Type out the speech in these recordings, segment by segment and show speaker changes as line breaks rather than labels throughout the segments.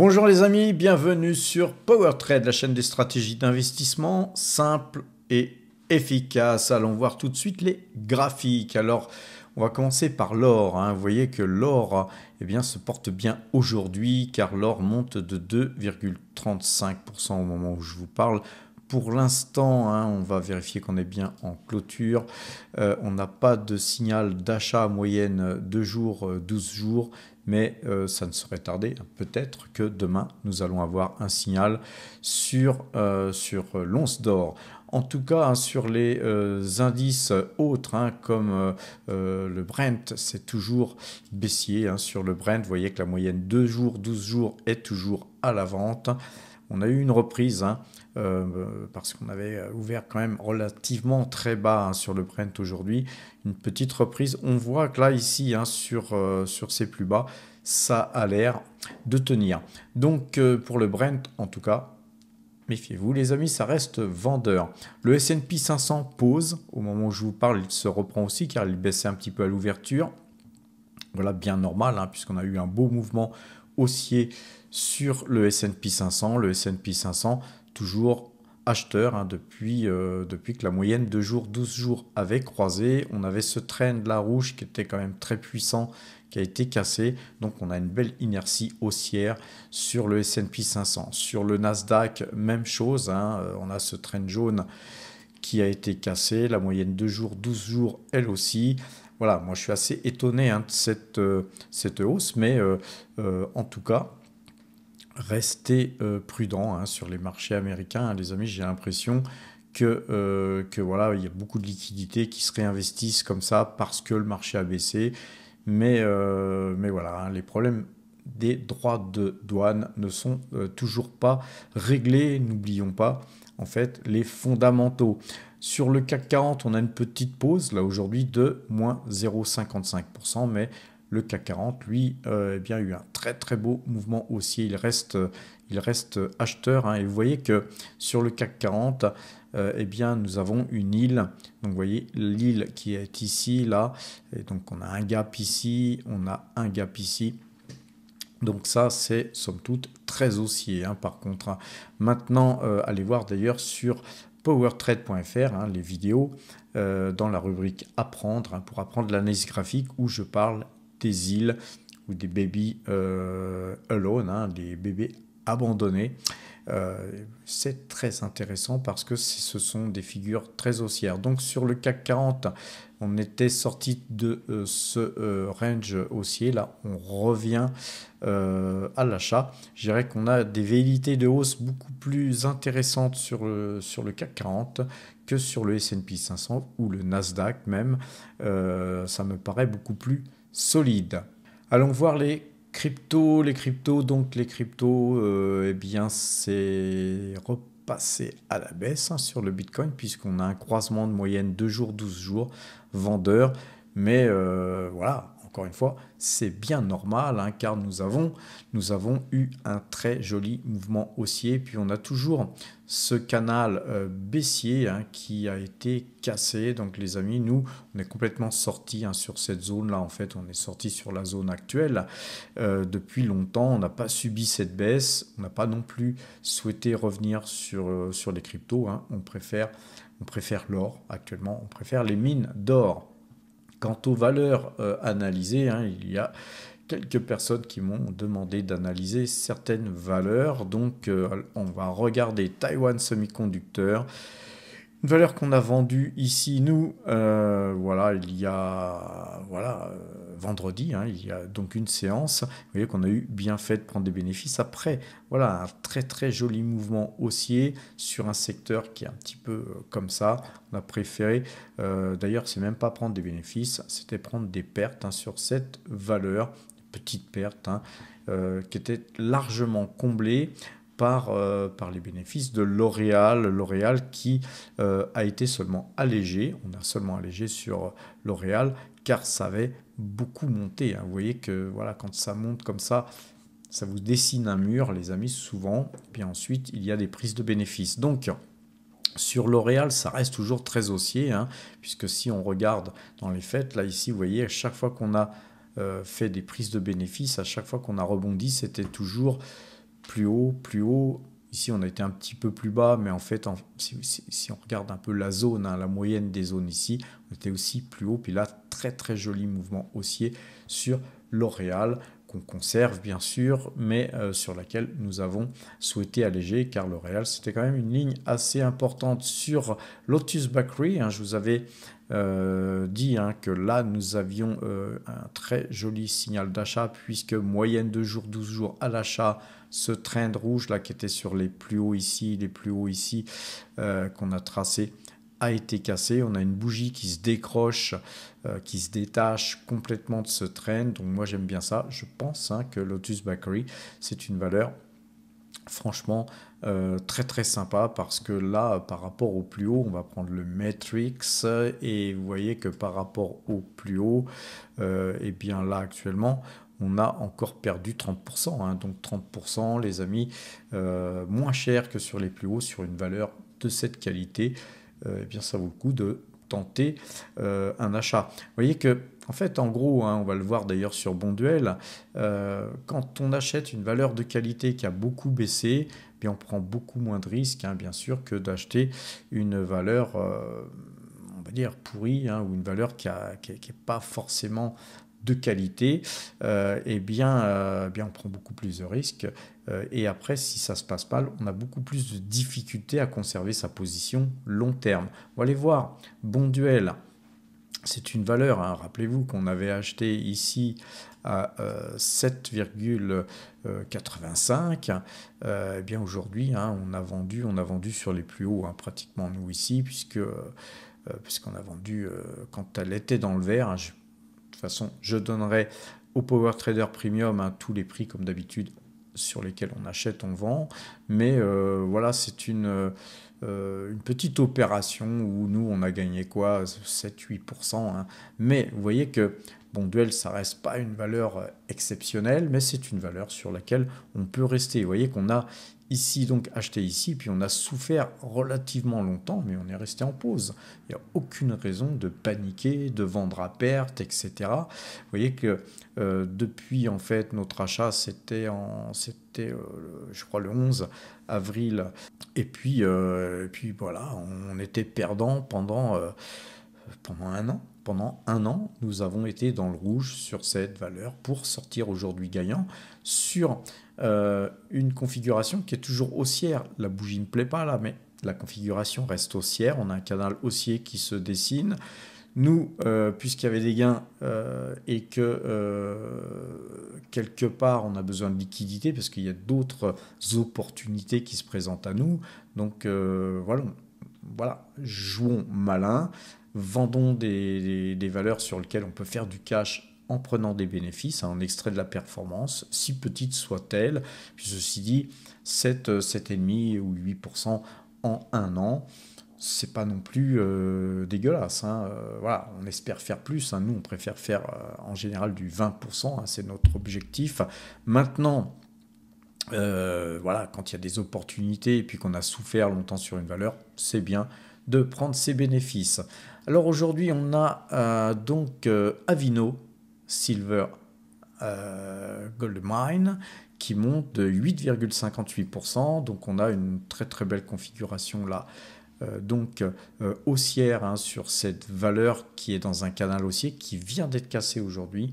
Bonjour les amis, bienvenue sur PowerTrade, la chaîne des stratégies d'investissement simples et efficaces. Allons voir tout de suite les graphiques. Alors, on va commencer par l'or. Vous voyez que l'or se porte bien aujourd'hui car l'or monte de 2,35% au moment où je vous parle. Pour l'instant, on va vérifier qu'on est bien en clôture. On n'a pas de signal d'achat moyenne 2 jours, 12 jours, mais ça ne serait tardé. Peut-être que demain, nous allons avoir un signal sur l'once d'or. En tout cas, sur les indices autres, comme le Brent, c'est toujours baissier. Sur le Brent, vous voyez que la moyenne 2 jours, 12 jours est toujours à la vente. On a eu une reprise parce qu'on avait ouvert quand même relativement très bas sur le Brent aujourd'hui. Une petite reprise. On voit que là, ici, sur ces plus bas, ça a l'air de tenir. Donc, pour le Brent, en tout cas, méfiez-vous les amis, ça reste vendeur. Le S&P 500 pose. Au moment où je vous parle, il se reprend aussi car il baissait un petit peu à l'ouverture. Voilà, bien normal, puisqu'on a eu un beau mouvement haussier sur le S&P 500. Le S&P 500, toujours acheteur depuis que la moyenne 2 jours, 12 jours avait croisé. On avait ce trend là rouge qui était quand même très puissant, qui a été cassé. Donc, on a une belle inertie haussière sur le S&P 500. Sur le Nasdaq, même chose. On a ce trend jaune qui a été cassé. La moyenne 2 jours, 12 jours, elle aussi. Voilà, moi je suis assez étonné de cette hausse, mais en tout cas, restez prudents sur les marchés américains. Les amis, j'ai l'impression que voilà, il y a beaucoup de liquidités qui se réinvestissent comme ça parce que le marché a baissé. Mais voilà, les problèmes des droits de douane ne sont toujours pas réglés. N'oublions pas, en fait, les fondamentaux. Sur le CAC 40, on a une petite pause, là aujourd'hui, de moins 0,55%, mais le CAC 40, lui, a eu un très très beau mouvement haussier. Il reste acheteur. Et vous voyez que sur le CAC 40, nous avons une île. Donc vous voyez l'île qui est ici, là. Et donc on a un gap ici, on a un gap ici. Donc ça, c'est somme toute très haussier par contre. Maintenant, allez voir d'ailleurs sur powertrade.fr les vidéos dans la rubrique apprendre pour apprendre l'analyse graphique où je parle des îles ou des baby alone, des bébés abandonnés. C'est très intéressant parce que ce sont des figures très haussières. Donc sur le CAC 40, on était sorti de ce range haussier. Là, on revient à l'achat. Je dirais qu'on a des velléités de hausse beaucoup plus intéressantes sur le CAC 40 que sur le S&P 500 ou le Nasdaq même. Ça me paraît beaucoup plus solide. Allons voir les cryptos, c'est repassé à la baisse sur le Bitcoin puisqu'on a un croisement de moyenne 2 jours, 12 jours, vendeur. Mais voilà, encore une fois, c'est bien normal car nous avons eu un très joli mouvement haussier. Puis on a toujours ce canal baissier qui a été cassé. Donc les amis, nous, on est complètement sorti sur cette zone-là. En fait, on est sorti sur la zone actuelle depuis longtemps. On n'a pas subi cette baisse. On n'a pas non plus souhaité revenir sur les cryptos. On préfère l'or actuellement. On préfère les mines d'or. Quant aux valeurs analysées, il y a quelques personnes qui m'ont demandé d'analyser certaines valeurs. Donc, on va regarder Taiwan Semiconductor. Une valeur qu'on a vendue ici, nous, il y a vendredi, il y a donc une séance. Vous voyez qu'on a eu bien fait de prendre des bénéfices. Après, voilà, un très très joli mouvement haussier sur un secteur qui est un petit peu comme ça. On a préféré, d'ailleurs, c'est même pas prendre des bénéfices, c'était prendre des pertes sur cette valeur, petite perte, qui était largement comblée par les bénéfices de L'Oréal. L'Oréal qui a été seulement allégé. On a seulement allégé sur L'Oréal car ça avait beaucoup monté. Vous voyez que voilà, quand ça monte comme ça, ça vous dessine un mur, les amis, souvent. Et puis ensuite, il y a des prises de bénéfices. Donc, sur L'Oréal, ça reste toujours très haussier, puisque si on regarde dans les faits, là, ici, vous voyez, à chaque fois qu'on a fait des prises de bénéfices, à chaque fois qu'on a rebondi, c'était toujours plus haut, plus haut. Ici, on a été un petit peu plus bas, mais en fait, si on regarde un peu la zone, hein, la moyenne des zones ici, on était aussi plus haut. Puis là, très très joli mouvement haussier sur L'Oréal, qu'on conserve bien sûr, mais sur laquelle nous avons souhaité alléger, car L'Oréal, c'était quand même une ligne assez importante. Sur Lotus Bakery, hein, je vous avais dit hein, que là, nous avions un très joli signal d'achat, puisque moyenne de jours, 12 jours à l'achat, ce trend rouge là qui était sur les plus hauts ici, qu'on a tracé a été cassé. On a une bougie qui se décroche, qui se détache complètement de ce trend. Donc moi j'aime bien ça. Je pense hein, que Lotus Bakery, c'est une valeur franchement très très sympa, parce que là par rapport au plus haut, on va prendre le Matrix et vous voyez que par rapport au plus haut, et bien là actuellement on a encore perdu 30%, hein, donc 30% les amis, moins cher que sur les plus hauts, sur une valeur de cette qualité, eh bien ça vaut le coup de tenter un achat. Vous voyez que en fait, en gros, hein, on va le voir d'ailleurs sur Bonduel, quand on achète une valeur de qualité qui a beaucoup baissé, eh bien on prend beaucoup moins de risques, hein, bien sûr, que d'acheter une valeur, on va dire, pourrie, hein, ou une valeur qui est pas forcément de qualité. Bien on prend beaucoup plus de risques. Et après, si ça se passe mal, on a beaucoup plus de difficultés à conserver sa position long terme. On va aller voir Bonduel. C'est une valeur, hein, rappelez-vous qu'on avait acheté ici à 7,85. Eh bien aujourd'hui, hein, on a vendu sur les plus hauts, hein, pratiquement nous ici, puisqu'on a vendu quand elle était dans le vert. Hein. De toute façon, je donnerai au Power Trader Premium hein, tous les prix comme d'habitude sur lesquels on achète, on vend. Mais voilà, c'est une petite opération où nous, on a gagné quoi, 7-8%. Hein. Mais vous voyez que Bonduel, ça reste pas une valeur exceptionnelle, mais c'est une valeur sur laquelle on peut rester. Vous voyez qu'on a ici donc acheté ici, puis on a souffert relativement longtemps, mais on est resté en pause. Il n'y a aucune raison de paniquer, de vendre à perte, etc. Vous voyez que depuis en fait notre achat, c'était je crois le 11 avril, et puis voilà, on était perdant pendant un an. Pendant un an, nous avons été dans le rouge sur cette valeur pour sortir aujourd'hui gagnant sur une configuration qui est toujours haussière. La bougie ne plaît pas là, mais la configuration reste haussière. On a un canal haussier qui se dessine. Nous, puisqu'il y avait des gains et que quelque part on a besoin de liquidité parce qu'il y a d'autres opportunités qui se présentent à nous, donc voilà, jouons malin, vendons des valeurs sur lesquelles on peut faire du cash en prenant des bénéfices, hein, en extrait de la performance, si petite soit-elle. Puis ceci dit, 7,5 ou 8% en un an, c'est pas non plus dégueulasse. Hein. Voilà, on espère faire plus. Hein. Nous, on préfère faire en général du 20%. Hein, c'est notre objectif. Maintenant, voilà, quand il y a des opportunités et puis qu'on a souffert longtemps sur une valeur, c'est bien de prendre ses bénéfices. Alors aujourd'hui, on a donc Avino Silver Gold Mine qui monte de 8,58%. Donc on a une très très belle configuration là. Haussière hein, sur cette valeur qui est dans un canal haussier qui vient d'être cassé aujourd'hui.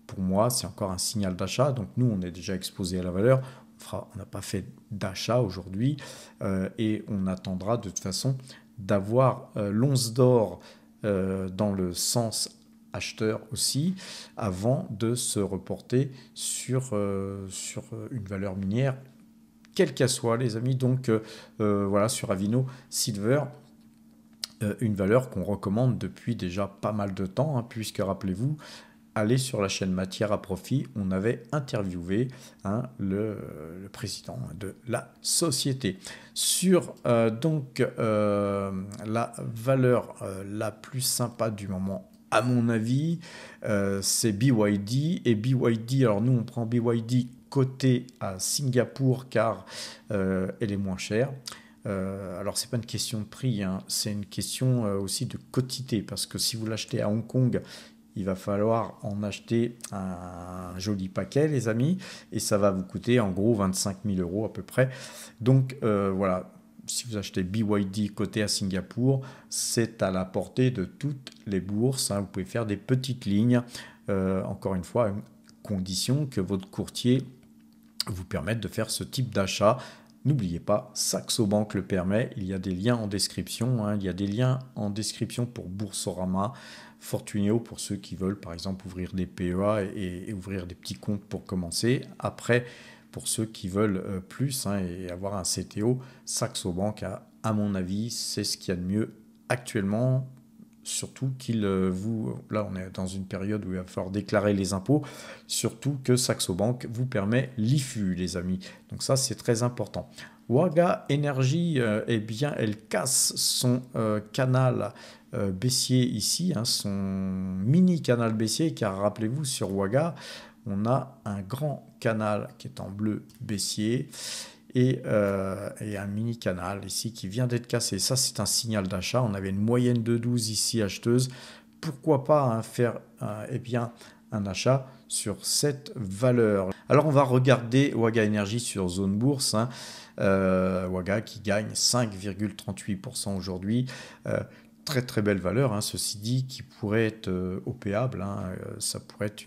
Pour moi, c'est encore un signal d'achat. Donc nous, on est déjà exposé à la valeur. On n'a pas fait d'achat aujourd'hui et on attendra de toute façon d'avoir l'once d'or dans le sens acheteur aussi avant de se reporter sur une valeur minière quelle qu'elle soit, les amis. Donc voilà, sur Avino Silver, une valeur qu'on recommande depuis déjà pas mal de temps, hein, puisque rappelez-vous, allez sur la chaîne Matière à Profit, on avait interviewé hein, le président de la société. Sur la valeur la plus sympa du moment, à mon avis, c'est BYD. Et BYD, alors nous on prend BYD côté à Singapour car elle est moins chère. Alors c'est pas une question de prix, hein, c'est une question aussi de quotité, parce que si vous l'achetez à Hong Kong, il va falloir en acheter un joli paquet, les amis, et ça va vous coûter en gros 25 000 euros à peu près. Donc voilà, si vous achetez BYD côté à Singapour, c'est à la portée de toutes les bourses, hein. Vous pouvez faire des petites lignes, encore une fois, à condition que votre courtier vous permette de faire ce type d'achat. N'oubliez pas, Saxo Bank le permet. Il y a des liens en description, hein. Il y a des liens en description pour Boursorama, Fortuneo pour ceux qui veulent par exemple ouvrir des PEA et ouvrir des petits comptes pour commencer. Après, pour ceux qui veulent plus, hein, et avoir un CTO, Saxo Bank, à mon avis, c'est ce qu'il y a de mieux actuellement. Surtout qu'il vous... Là, on est dans une période où il va falloir déclarer les impôts. Surtout que Saxo Bank vous permet l'IFU, les amis. Donc ça, c'est très important. Waga Energy, eh bien, elle casse son canal baissier ici, hein, son mini canal baissier, car rappelez-vous, sur Waga, on a un grand canal qui est en bleu baissier et un mini canal ici qui vient d'être cassé. Ça, c'est un signal d'achat. On avait une moyenne de 12 ici acheteuse. Pourquoi pas, hein, faire eh bien, un achat sur cette valeur. Alors, on va regarder Waga Energy sur Zone Bourse, hein. Waga qui gagne 5,38% aujourd'hui. Très très belle valeur, hein, ceci dit, qui pourrait être opéable, hein, ça pourrait être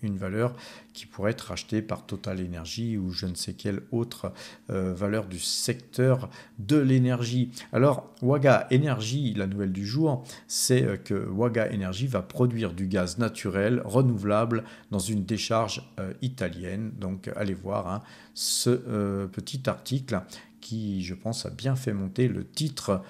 une valeur qui pourrait être rachetée par Total Energy ou je ne sais quelle autre valeur du secteur de l'énergie. Alors Waga Energy, la nouvelle du jour, c'est que Waga Energy va produire du gaz naturel renouvelable dans une décharge italienne. Donc allez voir, hein, ce petit article qui, je pense, a bien fait monter le titre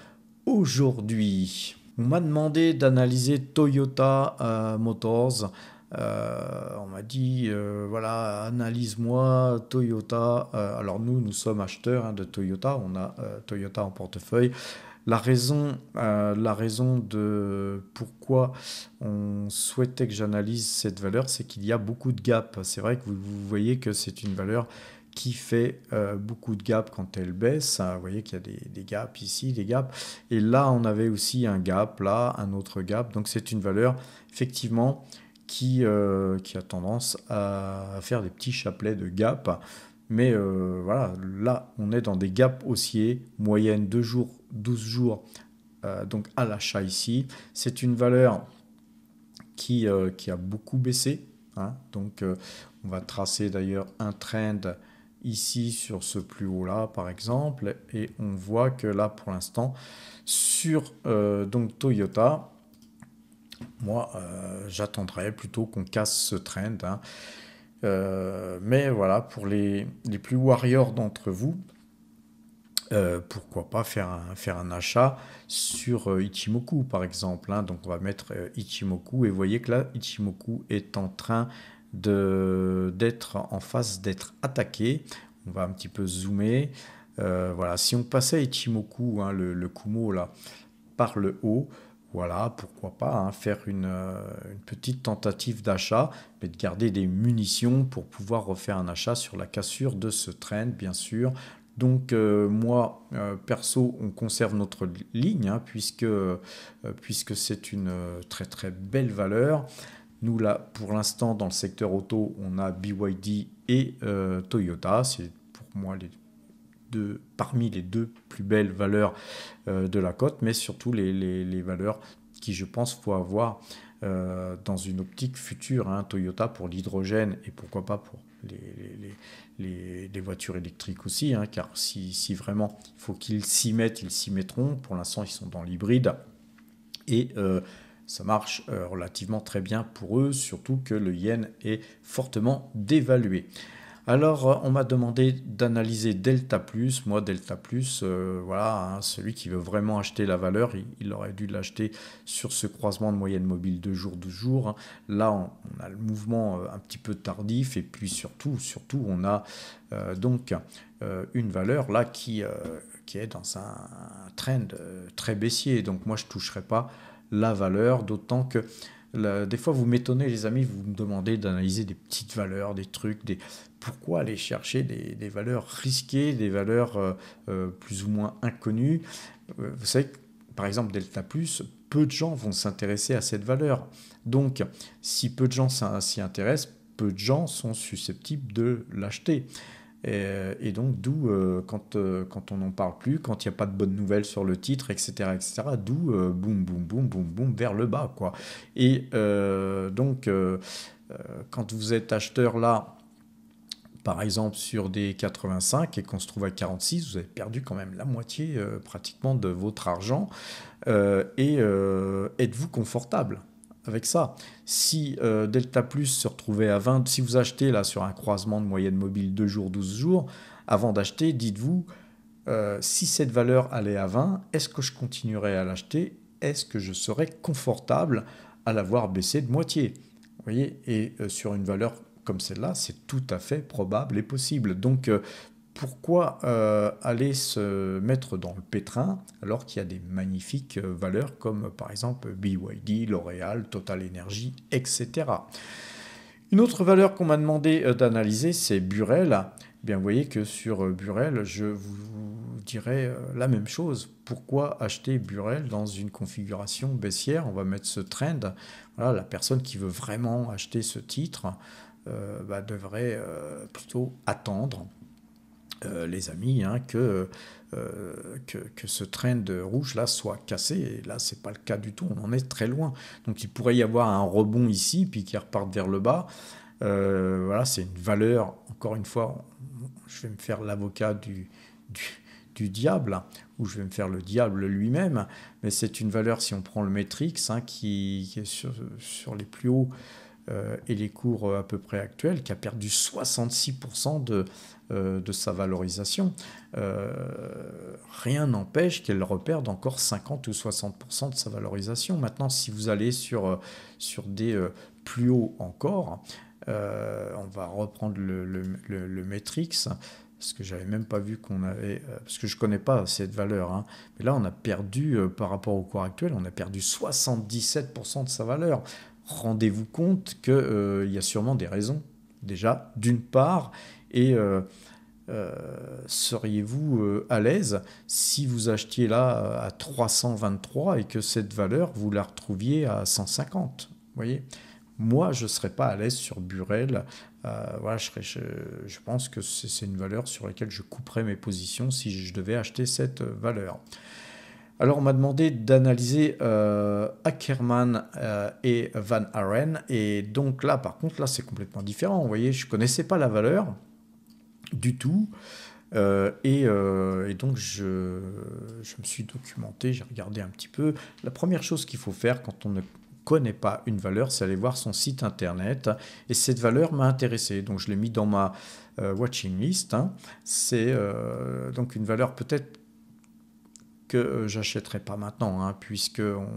aujourd'hui. On m'a demandé d'analyser Toyota Motors. On m'a dit, voilà, analyse-moi Toyota. Alors nous sommes acheteurs, hein, de Toyota. On a Toyota en portefeuille. La raison de pourquoi on souhaitait que j'analyse cette valeur, c'est qu'il y a beaucoup de gaps. C'est vrai que vous voyez que c'est une valeur qui fait beaucoup de gaps quand elle baisse. Vous voyez qu'il y a des gaps ici, des gaps. Et là, on avait aussi un gap, là, un autre gap. Donc, c'est une valeur, effectivement, qui a tendance à faire des petits chapelets de gaps. Mais voilà, là, on est dans des gaps haussiers, moyenne 2 jours, 12 jours, donc à l'achat ici. C'est une valeur qui a beaucoup baissé, hein. Donc, on va tracer d'ailleurs un trend ici sur ce plus haut là par exemple, et on voit que là pour l'instant sur donc Toyota, moi j'attendrais plutôt qu'on casse ce trend, hein. Mais voilà, pour les plus warriors d'entre vous, pourquoi pas faire un achat sur Ichimoku par exemple, hein. Donc on va mettre Ichimoku et vous voyez que là Ichimoku est en train d'être en phase d'être attaqué. On va un petit peu zoomer. Voilà, si on passait Ichimoku, hein, le Kumo là, par le haut, voilà, pourquoi pas, hein, faire une petite tentative d'achat, mais de garder des munitions pour pouvoir refaire un achat sur la cassure de ce trend, bien sûr. Donc moi, perso, on conserve notre ligne, hein, puisque c'est une très très belle valeur. Nous, là, pour l'instant, dans le secteur auto, on a BYD et Toyota. C'est pour moi parmi les deux plus belles valeurs de la cote, mais surtout les valeurs qui, je pense, faut avoir dans une optique future, hein. Toyota pour l'hydrogène et pourquoi pas pour les voitures électriques aussi, hein, car si vraiment il faut qu'ils s'y mettent, ils s'y mettront. Pour l'instant, ils sont dans l'hybride et ça marche relativement très bien pour eux, surtout que le yen est fortement dévalué. Alors, on m'a demandé d'analyser Delta Plus. Moi, Delta Plus, voilà, hein, celui qui veut vraiment acheter la valeur, il aurait dû l'acheter sur ce croisement de moyenne mobile 2 jours, 12 jours, hein. Là, on a le mouvement un petit peu tardif et puis surtout, on a donc une valeur là qui est dans un trend très baissier. Donc, moi, je ne toucherai pas la valeur, d'autant que des fois, vous m'étonnez, les amis, vous me demandez d'analyser des petites valeurs, des trucs, pourquoi aller chercher des valeurs risquées, des valeurs plus ou moins inconnues. Vous savez, par exemple, Delta Plus, peu de gens vont s'intéresser à cette valeur. Donc, si peu de gens s'y intéressent, peu de gens sont susceptibles de l'acheter. Et donc, d'où, quand on n'en parle plus, quand il n'y a pas de bonnes nouvelles sur le titre, etc., d'où, boum, boum, boum, boum, boum, vers le bas, quoi. Et donc, quand vous êtes acheteur là, par exemple sur des 85 et qu'on se trouve à 46, vous avez perdu quand même la moitié pratiquement de votre argent. Êtes-vous confortable avec ça? Si Delta Plus se retrouvait à 20, si vous achetez là sur un croisement de moyenne mobile 2 jours, 12 jours, avant d'acheter, dites-vous, si cette valeur allait à 20, est-ce que je continuerais à l'acheter? Est-ce que je serais confortable à l'avoir baissé de moitié? Vous voyez? Et sur une valeur comme celle-là, c'est tout à fait probable et possible. Donc, pourquoi aller se mettre dans le pétrin alors qu'il y a des magnifiques valeurs comme par exemple BYD, L'Oréal, Total Energy, etc. Une autre valeur qu'on m'a demandé d'analyser, c'est Burel. Bien, vous voyez que sur Burel, je vous dirais la même chose. Pourquoi acheter Burel dans une configuration baissière? On va mettre ce trend. Voilà, la personne qui veut vraiment acheter ce titre devrait plutôt attendre, les amis, hein, que ce trend rouge là soit cassé. Et là, c'est pas le cas du tout. On en est très loin. Donc, il pourrait y avoir un rebond ici, puis qui reparte vers le bas. Voilà, c'est une valeur. Encore une fois, je vais me faire l'avocat du diable, ou je vais me faire le diable lui-même. Mais c'est une valeur, si on prend le Matrix, hein, qui est sur les plus hauts et les cours à peu près actuels, qui a perdu 66% de sa valorisation. Rien n'empêche qu'elle reperde encore 50 ou 60% de sa valorisation. Maintenant, si vous allez sur des plus hauts encore, on va reprendre le Matrix, parce que j'avais même pas vu qu'on avait, parce que je connais pas cette valeur, hein. Mais là on a perdu, par rapport au cours actuel, on a perdu 77% de sa valeur. Rendez-vous compte qu'il y a sûrement des raisons, déjà, d'une part, et seriez-vous à l'aise si vous achetiez là à 323 et que cette valeur, vous la retrouviez à 150? Vous voyez? Moi, je ne serais pas à l'aise sur Burel. Voilà, je pense que c'est une valeur sur laquelle je couperais mes positions si je devais acheter cette valeur. Alors, on m'a demandé d'analyser Ackerman et Van Aren. Et donc là, par contre, là, c'est complètement différent. Vous voyez, je ne connaissais pas la valeur du tout. Et donc, je me suis documenté, j'ai regardé un petit peu. La première chose qu'il faut faire quand on ne connaît pas une valeur, c'est aller voir son site internet. Et cette valeur m'a intéressé. Donc, je l'ai mis dans ma watching list, hein. C'est donc une valeur peut-être que j'achèterai pas maintenant, hein, puisqu'on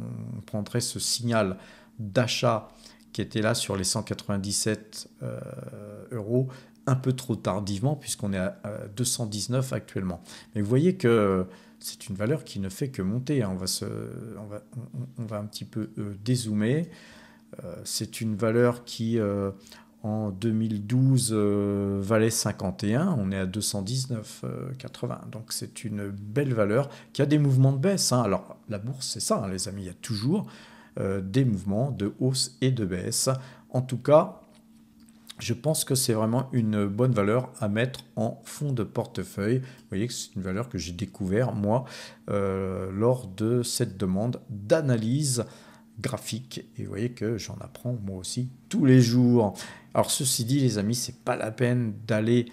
prendrait ce signal d'achat qui était là sur les 197 euros un peu trop tardivement, puisqu'on est à 219 actuellement. Mais vous voyez que c'est une valeur qui ne fait que monter, hein. On va un petit peu dézoomer. C'est une valeur qui, en 2012, valait 51. On est à 219,80. Donc c'est une belle valeur qui a des mouvements de baisse, hein. Alors la bourse, c'est ça, hein, les amis. Il y a toujours des mouvements de hausse et de baisse. En tout cas, je pense que c'est vraiment une bonne valeur à mettre en fond de portefeuille. Vous voyez que c'est une valeur que j'ai découvert, moi, lors de cette demande d'analyse graphique. Et vous voyez que j'en apprends, moi aussi, tous les jours. Alors, ceci dit, les amis, c'est pas la peine d'aller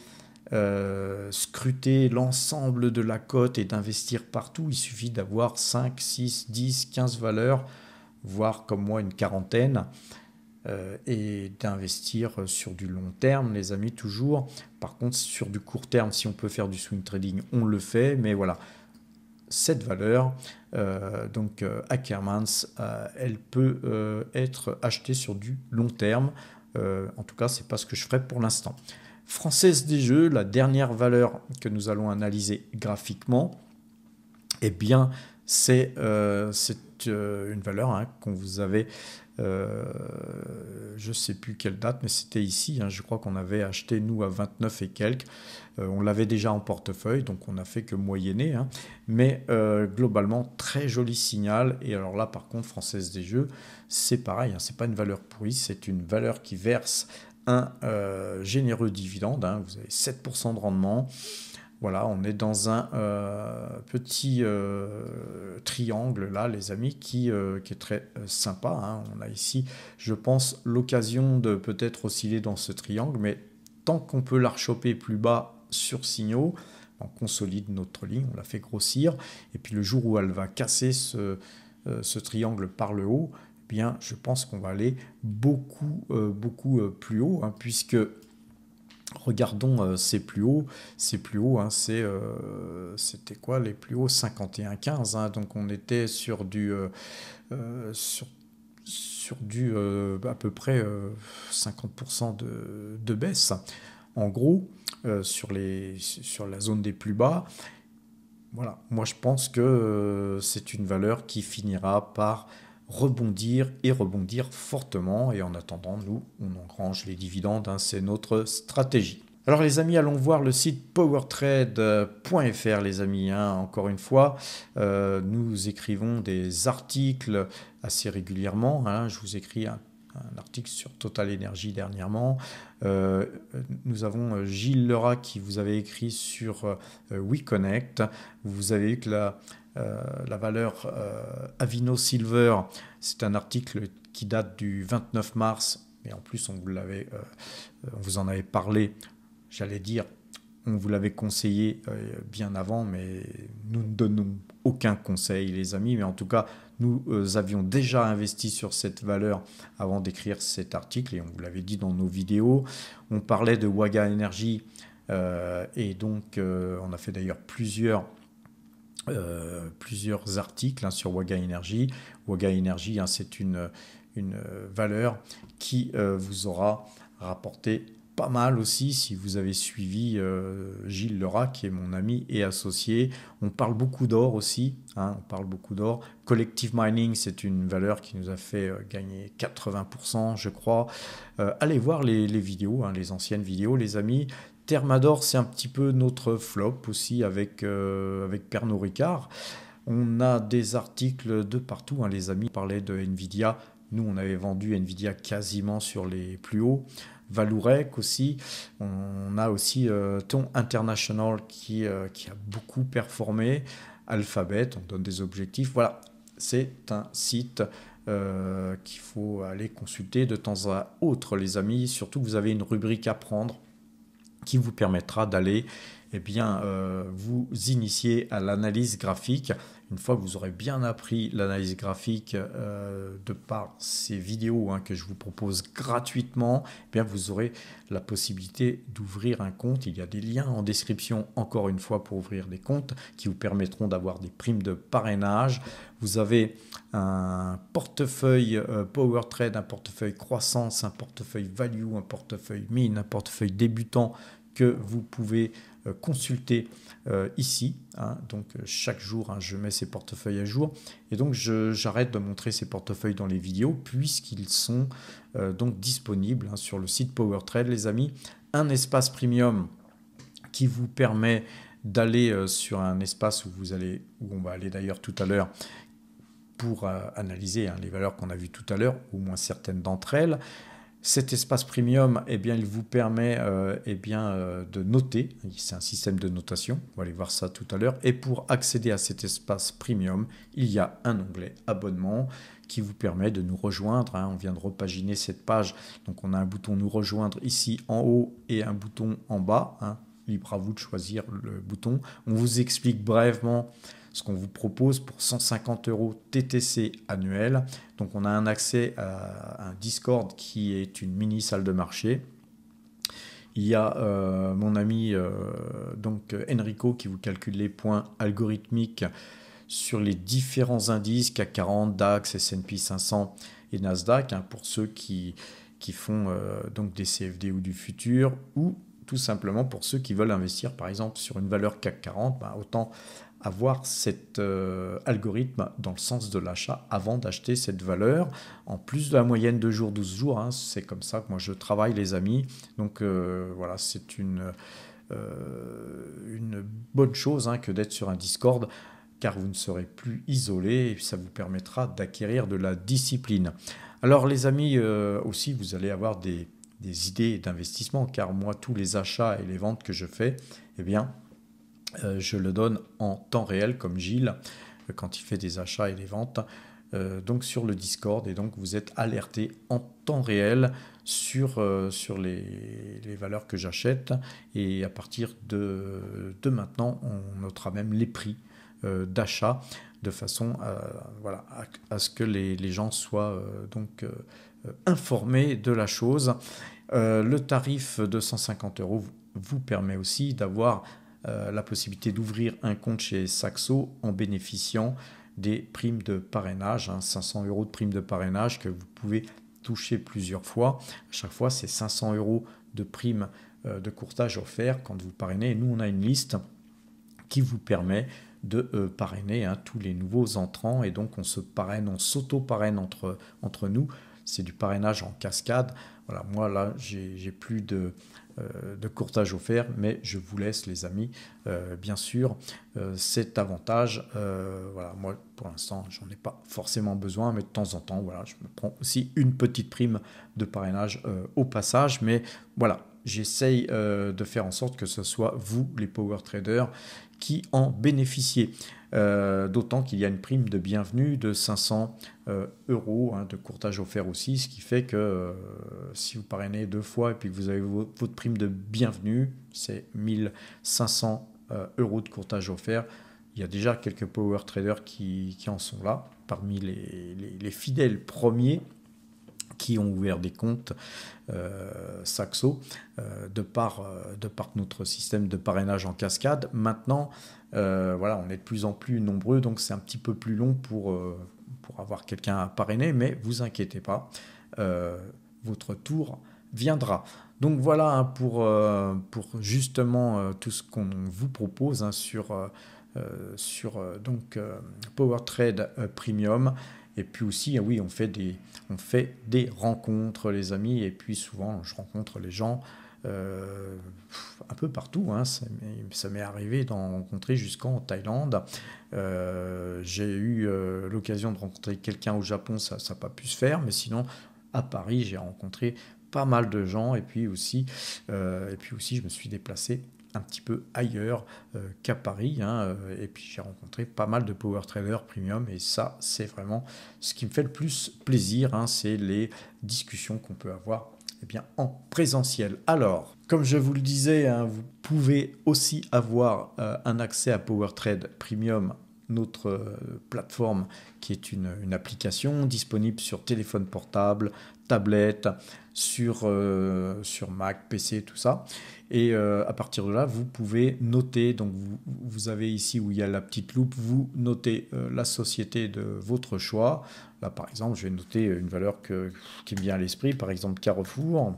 scruter l'ensemble de la cote et d'investir partout. Il suffit d'avoir 5, 6, 10, 15 valeurs, voire comme moi une quarantaine. Et d'investir sur du long terme, les amis, toujours. Par contre, sur du court terme, si on peut faire du swing trading, on le fait. Mais voilà, cette valeur, donc Ackermans, elle peut être achetée sur du long terme. En tout cas, ce n'est pas ce que je ferai pour l'instant. Française des Jeux, la dernière valeur que nous allons analyser graphiquement, eh bien, c'est une valeur, hein, qu'on vous avait je ne sais plus quelle date, mais c'était ici, hein, je crois qu'on avait acheté nous à 29 et quelques. On l'avait déjà en portefeuille, donc on n'a fait que moyenner, hein. Mais globalement, très joli signal. Et alors là, par contre, Française des Jeux, c'est pareil, hein, c'est pas une valeur pourrie, c'est une valeur qui verse un généreux dividende, hein. Vous avez 7% de rendement. Voilà, on est dans un petit triangle là, les amis, qui est très sympa, hein. On a ici, je pense, l'occasion de peut-être osciller dans ce triangle, mais tant qu'on peut la rechoper plus bas sur signaux, on consolide notre ligne, on la fait grossir, et puis le jour où elle va casser ce triangle par le haut, eh bien, je pense qu'on va aller beaucoup plus haut, hein, puisque regardons ces plus hauts, hein, c'était quoi les plus hauts? 51,15, hein, donc on était sur du, sur du à peu près 50% de baisse. En gros, sur la zone des plus bas, voilà, moi je pense que c'est une valeur qui finira par rebondir et rebondir fortement. Et en attendant, nous, on engrange les dividendes, hein, c'est notre stratégie. Alors les amis, allons voir le site powertrade.fr, les amis, hein. Encore une fois, nous écrivons des articles assez régulièrement, hein. Je vous écris un article sur Total Energy dernièrement. Nous avons Gilles Lerat qui vous avait écrit sur WeConnect. Vous avez vu que la valeur Avino Silver, c'est un article qui date du 29 mars, mais en plus on vous en avait parlé, j'allais dire, on vous l'avait conseillé bien avant, mais nous ne donnons aucun conseil, les amis. Mais en tout cas, nous avions déjà investi sur cette valeur avant d'écrire cet article, et on vous l'avait dit dans nos vidéos. On parlait de Waga Energy, et donc on a fait d'ailleurs plusieurs articles, hein, sur Waga Energy. Waga Energy, hein, c'est une valeur qui vous aura rapporté pas mal aussi si vous avez suivi Gilles Lerat, qui est mon ami et associé. On parle beaucoup d'or aussi, hein, on parle beaucoup d'or. Collective Mining, c'est une valeur qui nous a fait gagner 80%, je crois. Allez voir les vidéos, hein, les anciennes vidéos, les amis. Thermador, c'est un petit peu notre flop aussi avec Pernod Ricard. On a des articles de partout, hein, les amis. On parlait de Nvidia. Nous, on avait vendu Nvidia quasiment sur les plus hauts. Valourec aussi. On a aussi Ton International qui a beaucoup performé. Alphabet, on donne des objectifs. Voilà, c'est un site qu'il faut aller consulter de temps à autre, les amis. Surtout que vous avez une rubrique à prendre qui vous permettra d'aller vous initier à l'analyse graphique. Une fois que vous aurez bien appris l'analyse graphique de par ces vidéos, hein, que je vous propose gratuitement, vous aurez la possibilité d'ouvrir un compte. Il y a des liens en description, encore une fois, pour ouvrir des comptes qui vous permettront d'avoir des primes de parrainage. Vous avez un portefeuille PowerTrade, un portefeuille croissance, un portefeuille value, un portefeuille mine, un portefeuille débutant que vous pouvez consulter ici, hein. Donc chaque jour, hein, je mets ces portefeuilles à jour, et donc j'arrête de montrer ces portefeuilles dans les vidéos puisqu'ils sont donc disponibles, hein, sur le site PowerTrade, les amis. Un espace premium qui vous permet d'aller sur un espace où on va aller d'ailleurs tout à l'heure pour analyser, hein, les valeurs qu'on a vues tout à l'heure, au moins certaines d'entre elles. Cet espace premium, il vous permet de noter. C'est un système de notation. On va aller voir ça tout à l'heure. Et pour accéder à cet espace premium, il y a un onglet abonnement qui vous permet de nous rejoindre, hein. On vient de repaginer cette page. Donc, on a un bouton nous rejoindre ici en haut et un bouton en bas, hein. Libre à vous de choisir le bouton. On vous explique brièvement ce qu'on vous propose pour 150 € TTC annuel. Donc on a un accès à un Discord qui est une mini salle de marché. Il y a mon ami Enrico qui vous calcule les points algorithmiques sur les différents indices CAC 40, DAX, S&P 500 et Nasdaq, hein, pour ceux qui font donc des CFD ou du futur, ou tout simplement pour ceux qui veulent investir par exemple sur une valeur CAC 40, autant avoir cet algorithme dans le sens de l'achat avant d'acheter cette valeur. En plus de la moyenne de jours, 12 jours, hein, c'est comme ça que moi je travaille les amis. Donc voilà, c'est une bonne chose hein, que d'être sur un Discord, car vous ne serez plus isolé et ça vous permettra d'acquérir de la discipline. Alors les amis, aussi vous allez avoir des idées d'investissement, car moi tous les achats et les ventes que je fais, eh bien je le donne en temps réel comme Gilles quand il fait des achats et des ventes donc sur le Discord, et donc vous êtes alerté en temps réel sur les valeurs que j'achète, et à partir de maintenant on notera même les prix d'achat de façon voilà, à ce que les gens soient donc informés de la chose. Le tarif de 150 € vous permet aussi d'avoir la possibilité d'ouvrir un compte chez Saxo en bénéficiant des primes de parrainage, hein, 500 € de primes de parrainage que vous pouvez toucher plusieurs fois. À chaque fois, c'est 500 € de primes de courtage offert quand vous parrainez. Et nous, on a une liste qui vous permet de parrainer hein, tous les nouveaux entrants, et donc on se parraine, on s'auto-parraine entre nous. C'est du parrainage en cascade. Voilà, moi là, j'ai plus de courtage offert, mais je vous laisse les amis, bien sûr, cet avantage. Voilà, moi pour l'instant, j'en ai pas forcément besoin, mais de temps en temps, voilà, je me prends aussi une petite prime de parrainage au passage, mais voilà. J'essaye de faire en sorte que ce soit vous, les power traders, qui en bénéficiez. D'autant qu'il y a une prime de bienvenue de 500 € hein, de courtage offert aussi, ce qui fait que si vous parrainez 2 fois et puis que vous avez votre prime de bienvenue, c'est 1500 € de courtage offert. Il y a déjà quelques power traders qui en sont là, parmi les fidèles premiers qui ont ouvert des comptes Saxo de par notre système de parrainage en cascade. Maintenant, voilà, on est de plus en plus nombreux, donc c'est un petit peu plus long pour avoir quelqu'un à parrainer, mais vous inquiétez pas, votre tour viendra. Donc voilà hein, pour justement tout ce qu'on vous propose hein, sur donc Power Trade Premium. Et puis aussi, oui, on fait des rencontres, les amis. Et puis souvent, je rencontre les gens un peu partout. Hein. Ça m'est arrivé d'en rencontrer jusqu'en Thaïlande. J'ai eu l'occasion de rencontrer quelqu'un au Japon, ça n'a pas pu se faire. Mais sinon, à Paris, j'ai rencontré pas mal de gens. Et puis aussi, je me suis déplacé un petit peu ailleurs qu'à Paris hein, et puis j'ai rencontré pas mal de power traders premium, et ça c'est vraiment ce qui me fait le plus plaisir hein, c'est les discussions qu'on peut avoir eh bien, en présentiel. Alors comme je vous le disais hein, vous pouvez aussi avoir un accès à Power Trade Premium, notre plateforme qui est une application disponible sur téléphone portable, tablette, sur Mac, PC, tout ça. Et à partir de là, vous pouvez noter, donc vous avez ici où il y a la petite loupe, vous notez la société de votre choix. Là, par exemple, je vais noter une valeur qui me vient à l'esprit, par exemple Carrefour.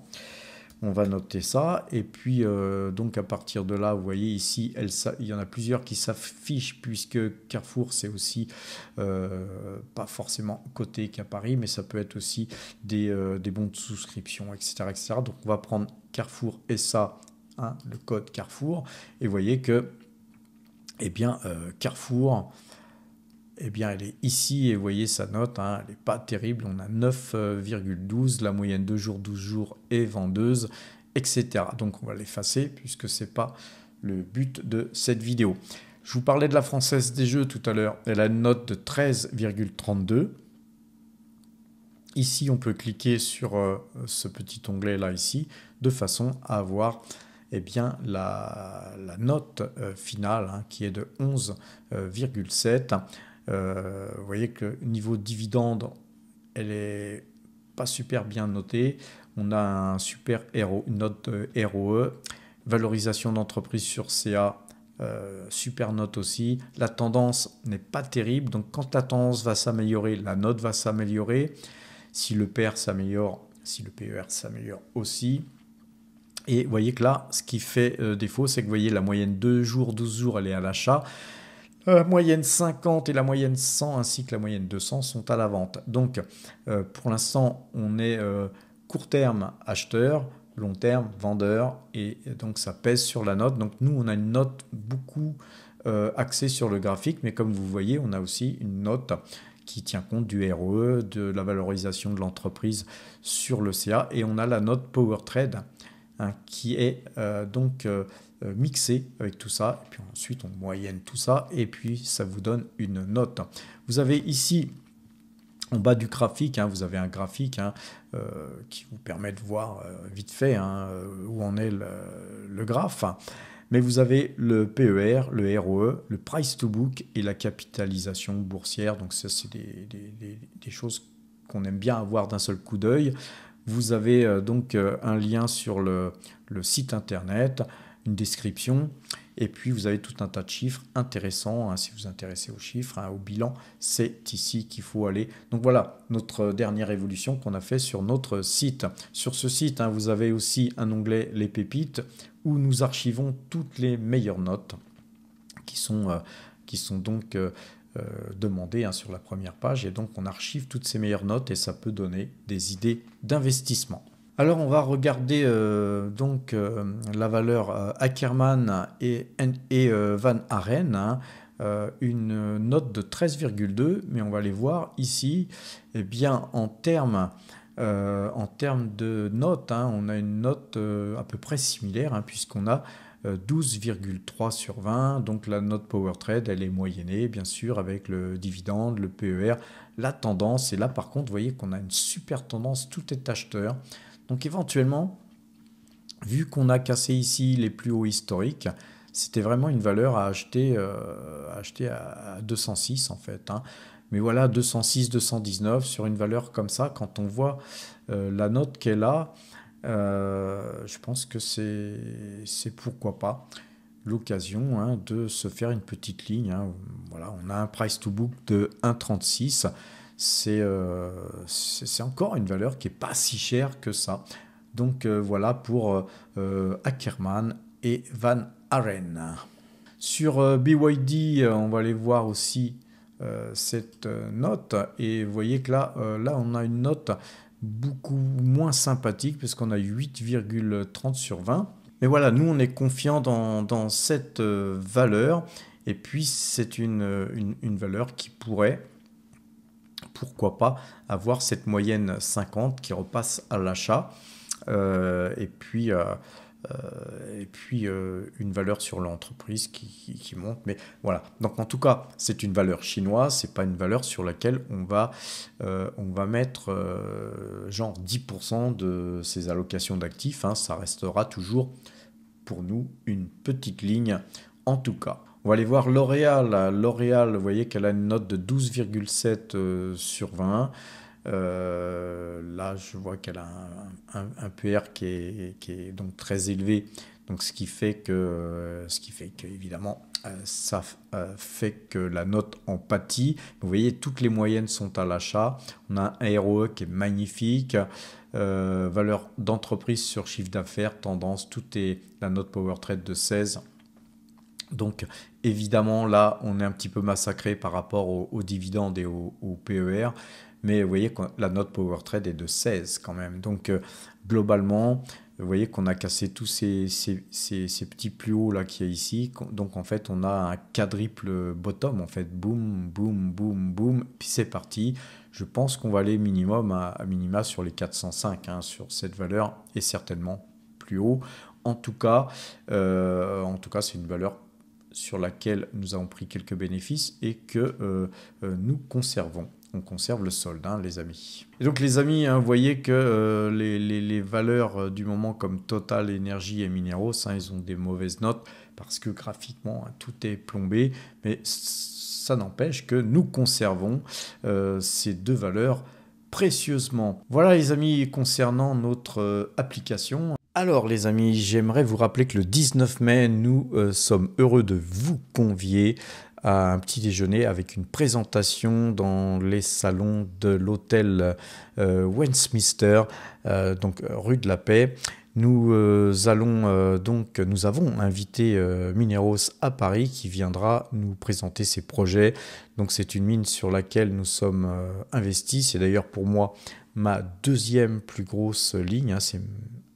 On va noter ça, et puis donc à partir de là, vous voyez ici, il y en a plusieurs qui s'affichent, puisque Carrefour, c'est aussi pas forcément coté qu'à Paris, mais ça peut être aussi des bons de souscription, etc., etc. Donc on va prendre Carrefour SA, hein, le code Carrefour, et vous voyez que eh bien, Carrefour, eh bien, elle est ici, et vous voyez sa note, hein, elle n'est pas terrible, on a 9,12, la moyenne 2 jours, 12 jours est vendeuse, etc. Donc on va l'effacer puisque ce n'est pas le but de cette vidéo. Je vous parlais de la Française des Jeux tout à l'heure, elle a une note de 13,32. Ici, on peut cliquer sur ce petit onglet là ici, de façon à avoir eh bien, la note finale hein, qui est de 11,7. Vous voyez que niveau dividende, elle est pas super bien notée. On a un super une note ROE, valorisation d'entreprise sur CA, super note aussi. La tendance n'est pas terrible, donc quand la tendance va s'améliorer, la note va s'améliorer. Si le PER s'améliore, si le PER s'améliore aussi. Et vous voyez que là, ce qui fait défaut, c'est que vous voyez la moyenne 2 jours, 12 jours, elle est à l'achat. La moyenne 50 et la moyenne 100 ainsi que la moyenne 200 sont à la vente. Donc pour l'instant on est court terme acheteur, long terme vendeur et donc ça pèse sur la note. Donc nous on a une note beaucoup axée sur le graphique, mais comme vous voyez on a aussi une note qui tient compte du ROE, de la valorisation de l'entreprise sur le CA, et on a la note PowerTrade hein, qui est mixé avec tout ça, et puis ensuite on moyenne tout ça, et puis ça vous donne une note. Vous avez ici, en bas du graphique, hein, vous avez un graphique qui vous permet de voir vite fait où en est le graphe. Mais vous avez le PER, le ROE, le price to book et la capitalisation boursière. Donc ça, c'est des choses qu'on aime bien avoir d'un seul coup d'œil. Vous avez un lien sur le site internet, une description, et puis vous avez tout un tas de chiffres intéressants. Hein, si vous vous intéressez aux chiffres, hein, au bilan, c'est ici qu'il faut aller. Donc voilà, notre dernière évolution qu'on a fait sur notre site. Sur ce site, hein, vous avez aussi un onglet Les Pépites, où nous archivons toutes les meilleures notes qui sont donc demandées hein, sur la première page. Et donc on archive toutes ces meilleures notes et ça peut donner des idées d'investissement. Alors on va regarder la valeur Ackerman et Van Aren, hein, une note de 13,2, mais on va les voir ici. Eh bien en termes de notes, hein, on a une note à peu près similaire, hein, puisqu'on a 12,3 sur 20. Donc la note PowerTrade, elle est moyennée, bien sûr, avec le dividende, le PER, la tendance. Et là, par contre, vous voyez qu'on a une super tendance, tout est acheteur. Donc éventuellement, vu qu'on a cassé ici les plus hauts historiques, c'était vraiment une valeur à acheter à 206 en fait. Hein. Mais voilà, 206, 219 sur une valeur comme ça, quand on voit la note qu'elle a, je pense que c'est pourquoi pas l'occasion hein, de se faire une petite ligne. Hein. Voilà, on a un price to book de 1,36. C'est encore une valeur qui n'est pas si chère que ça. Donc voilà pour Ackerman et Van Aren. Sur BYD, on va aller voir aussi cette note. Et vous voyez que là, on a une note beaucoup moins sympathique puisqu'on a 8,30 sur 20. Mais voilà, nous, on est confiant dans cette valeur. Et puis, c'est une valeur qui pourrait, pourquoi pas, avoir cette moyenne 50 qui repasse à l'achat. Et puis une valeur sur l'entreprise qui monte. Mais voilà, donc en tout cas, c'est une valeur chinoise, c'est pas une valeur sur laquelle on va mettre genre 10% de ses allocations d'actifs. Hein, ça restera toujours pour nous une petite ligne en tout cas. On va aller voir L'Oréal. L'Oréal, vous voyez qu'elle a une note de 12,7 sur 20. Là, je vois qu'elle a un PER qui est donc très élevé, donc ce qui fait que évidemment ça fait que la note en pâtit. Vous voyez, toutes les moyennes sont à l'achat. On a un ROE qui est magnifique, valeur d'entreprise sur chiffre d'affaires, tendance, tout est la note PowerTrade de 16. Donc évidemment là on est un petit peu massacré par rapport aux dividendes et au PER. Mais vous voyez que la note PowerTrade est de 16 quand même. Donc globalement, vous voyez qu'on a cassé tous ces petits plus hauts là qu'il y a ici. Donc en fait, on a un quadruple bottom. En fait, boum, boum, boum, boum. Puis c'est parti. Je pense qu'on va aller minimum à minima sur les 405 hein, sur cette valeur et certainement plus haut. En tout cas, c'est une valeur sur laquelle nous avons pris quelques bénéfices et que nous conservons. On conserve le solde, hein, les amis. Et donc, les amis, hein, vous voyez que les valeurs du moment comme Total, Énergie et Mineros, hein, ils ont des mauvaises notes parce que graphiquement, hein, tout est plombé. Mais ça n'empêche que nous conservons ces deux valeurs précieusement. Voilà, les amis, concernant notre application. Alors les amis, j'aimerais vous rappeler que le 19 mai, nous sommes heureux de vous convier à un petit déjeuner avec une présentation dans les salons de l'hôtel Westminster, donc rue de la Paix. Nous nous avons invité Mineros à Paris qui viendra nous présenter ses projets. Donc c'est une mine sur laquelle nous sommes investis. C'est d'ailleurs pour moi ma deuxième plus grosse ligne, hein. C'est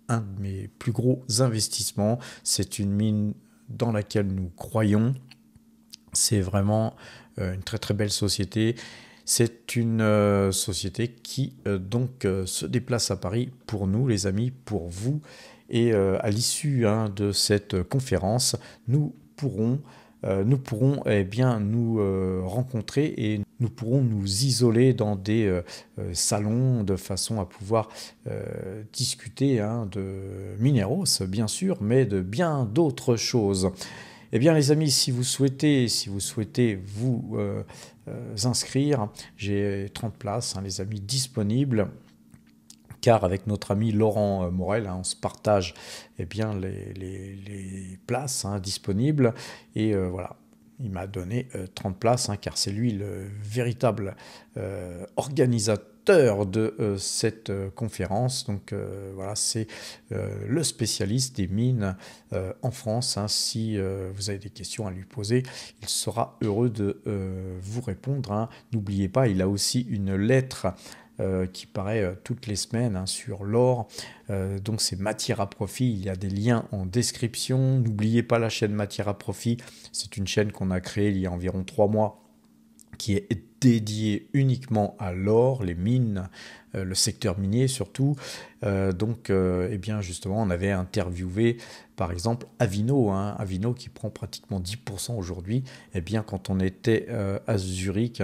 un de mes plus gros investissements. C'est une mine dans laquelle nous croyons. C'est vraiment une très très belle société. C'est une société qui se déplace à Paris pour nous, les amis, pour vous. Et à l'issue de cette conférence, nous pourrons nous rencontrer et nous pourrons nous isoler dans des salons de façon à pouvoir discuter de Mineros, bien sûr, mais de bien d'autres choses. Eh bien, les amis, si vous souhaitez vous inscrire, j'ai 30 places, les amis, disponibles. Car avec notre ami Laurent Morel, on se partage les places disponibles. Et voilà, il m'a donné 30 places, car c'est lui le véritable organisateur de cette conférence. Donc voilà, c'est le spécialiste des mines en France. Si vous avez des questions à lui poser, il sera heureux de vous répondre. N'oubliez pas, il a aussi une lettre qui paraît toutes les semaines sur l'or. Donc c'est Matière à Profit, il y a des liens en description. N'oubliez pas la chaîne Matière à Profit, c'est une chaîne qu'on a créée il y a environ 3 mois qui est dédiée uniquement à l'or, les mines, le secteur minier surtout. Justement, on avait interviewé par exemple Avino, Avino qui prend pratiquement 10% aujourd'hui. Quand on était à Zurich,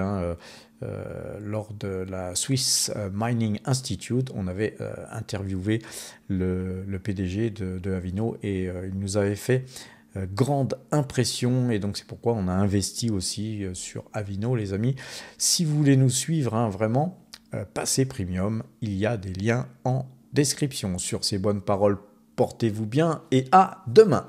lors de la Swiss Mining Institute, on avait interviewé le PDG de Avino et il nous avait fait grande impression, et donc c'est pourquoi on a investi aussi sur Avino, les amis. Si vous voulez nous suivre, vraiment, passez premium, il y a des liens en description. Sur ces bonnes paroles, portez-vous bien et à demain.